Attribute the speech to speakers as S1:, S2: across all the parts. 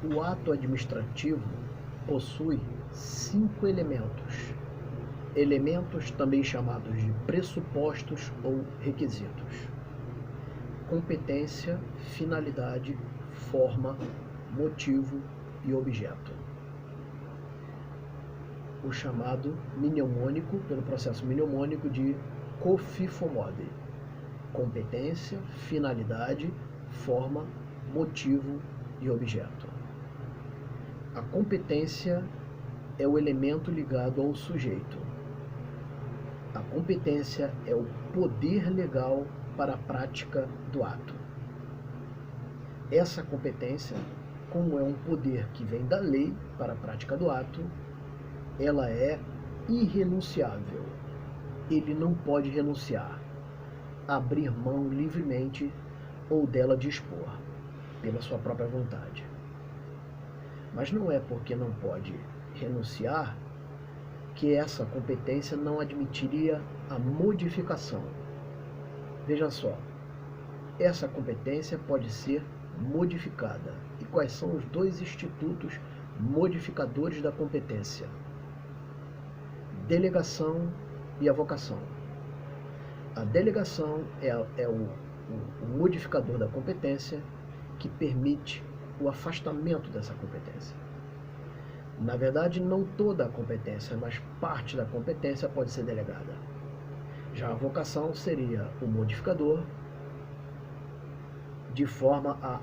S1: O ato administrativo possui 5 elementos. Elementos também chamados de pressupostos ou requisitos: competência, finalidade, forma, motivo e objeto. O chamado mnemônico, pelo processo mnemônico de Kofi-Fomode: competência, finalidade, forma, motivo e objeto. A competência é o elemento ligado ao sujeito. A competência é o poder legal para a prática do ato. Essa competência, como é um poder que vem da lei para a prática do ato, ela é irrenunciável. Ele não pode renunciar, abrir mão livremente ou dela dispor, pela sua própria vontade. Mas não é porque não pode renunciar que essa competência não admitiria a modificação. Veja só, essa competência pode ser modificada. E quais são os dois institutos modificadores da competência? Delegação e avocação. A delegação é o modificador da competência que permite o afastamento dessa competência. Na verdade, não toda a competência, mas parte da competência pode ser delegada. Já a avocação seria o modificador de forma a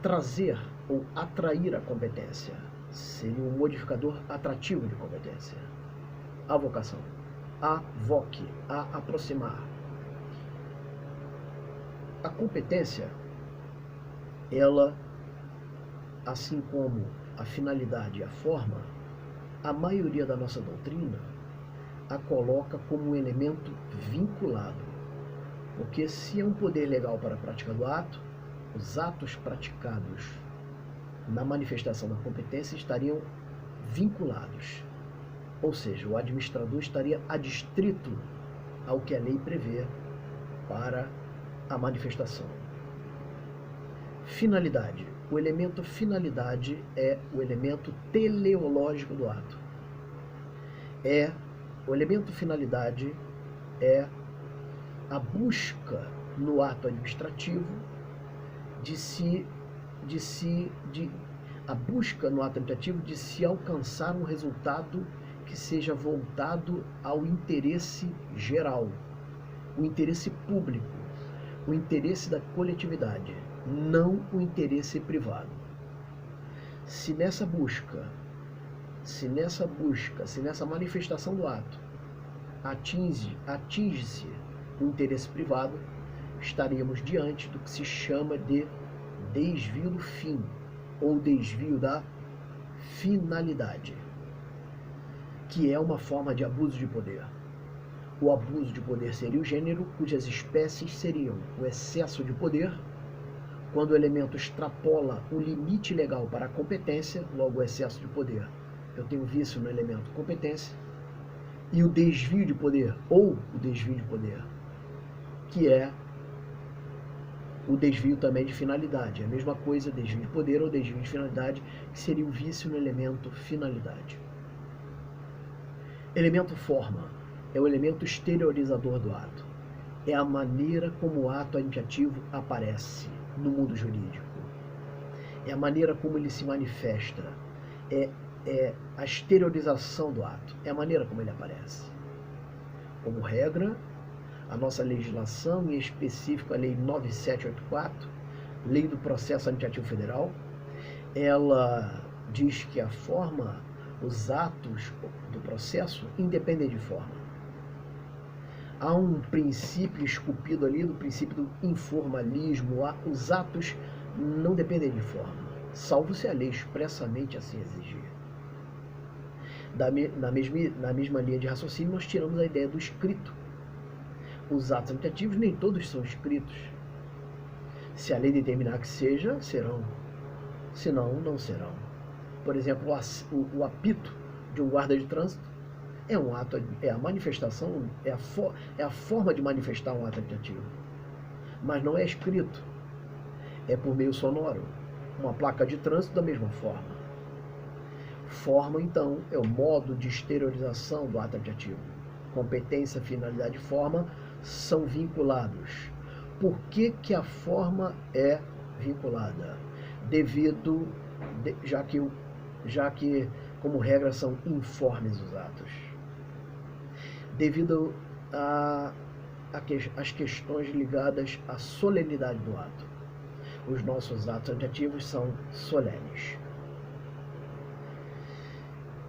S1: trazer ou atrair a competência. Seria um modificador atrativo de competência. Avocação: avoque, a aproximar. A competência, ela, assim como a finalidade e a forma, a maioria da nossa doutrina a coloca como um elemento vinculado. Porque se é um poder legal para a prática do ato, os atos praticados na manifestação da competência estariam vinculados. Ou seja, o administrador estaria adstrito ao que a lei prevê para a manifestação. Finalidade. O elemento finalidade é o elemento teleológico do ato. O elemento finalidade é a busca no ato administrativo a busca no ato administrativo de se alcançar um resultado que seja voltado ao interesse geral, o interesse público, o interesse da coletividade, não o interesse privado. Se nessa manifestação do ato atinge-se o interesse privado, estaríamos diante do que se chama de desvio do fim, ou desvio da finalidade, que é uma forma de abuso de poder. O abuso de poder seria o gênero, cujas espécies seriam o excesso de poder, quando o elemento extrapola o limite legal para a competência, logo o excesso de poder, eu tenho vício no elemento competência, e o desvio de poder, ou o desvio de poder, que é o desvio também de finalidade. É a mesma coisa, desvio de poder ou desvio de finalidade, que seria o vício no elemento finalidade. Elemento forma é o elemento exteriorizador do ato. É a maneira como o ato administrativo aparece no mundo jurídico. É a maneira como ele se manifesta. É a exteriorização do ato. É a maneira como ele aparece. Como regra, a nossa legislação, em específico a Lei 9784, Lei do Processo Administrativo Federal, ela diz que a forma, os atos do processo independem de forma. Há um princípio esculpido ali, do princípio do informalismo. Os atos não dependem de forma, salvo se a lei expressamente assim exigir. Na mesma linha de raciocínio, nós tiramos a ideia do escrito. Os atos administrativos nem todos são escritos. Se a lei determinar que seja, serão. Senão, não serão. Por exemplo, o apito de um guarda de trânsito é um ato, é a manifestação, é a forma de manifestar um ato administrativo. Mas não é escrito. É por meio sonoro. Uma placa de trânsito da mesma forma. Forma, então, é o modo de exteriorização do ato adjetivo. Competência, finalidade e forma são vinculados. Por que que a forma é vinculada? Já que, como regra, são informes os atos. Devido às questões ligadas à solenidade do ato. Os nossos atos adjetivos são solenes.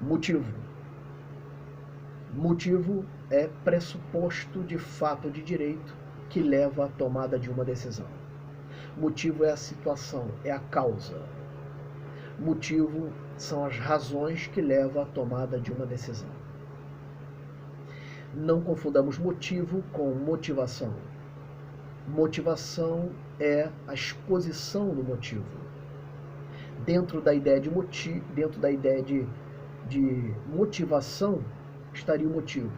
S1: Motivo. Motivo é pressuposto de fato de direito que leva à tomada de uma decisão. Motivo é a situação, é a causa. Motivo são as razões que levam à tomada de uma decisão. Não confundamos motivo com motivação. Motivação é a exposição do motivo. Dentro da ideia de motivação estaria o motivo,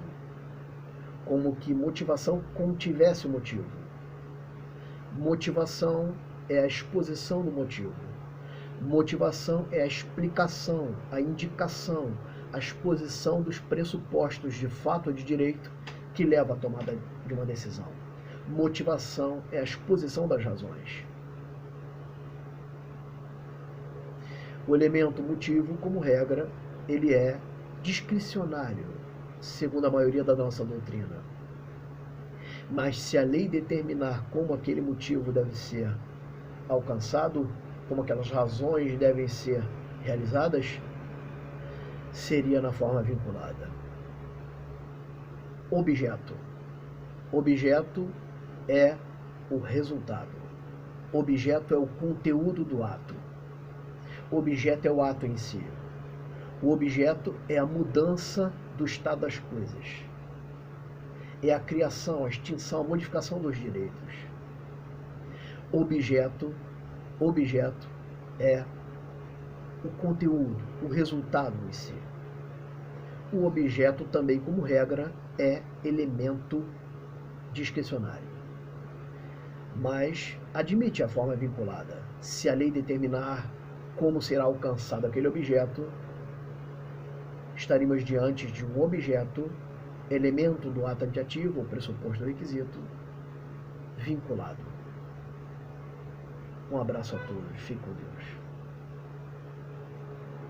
S1: como que motivação contivesse o motivo. Motivação é a exposição do motivo. Motivação é a explicação, a indicação, a exposição dos pressupostos de fato ou de direito que leva à tomada de uma decisão. Motivação é a exposição das razões. O elemento motivo, como regra, ele é discricionário, segundo a maioria da nossa doutrina. Mas se a lei determinar como aquele motivo deve ser alcançado, como aquelas razões devem ser realizadas, seria na forma vinculada. Objeto. Objeto é o resultado. Objeto é o conteúdo do ato. Objeto é o ato em si. O objeto é a mudança do estado das coisas. É a criação, a extinção, a modificação dos direitos. Objeto é o conteúdo, o resultado em si. O objeto também, como regra, é elemento discricionário. Mas admite a forma vinculada. Se a lei determinar como será alcançado aquele objeto, estaríamos diante de um objeto, elemento do ato adjetivo, ou pressuposto do requisito, vinculado. Um abraço a todos. Fique com Deus.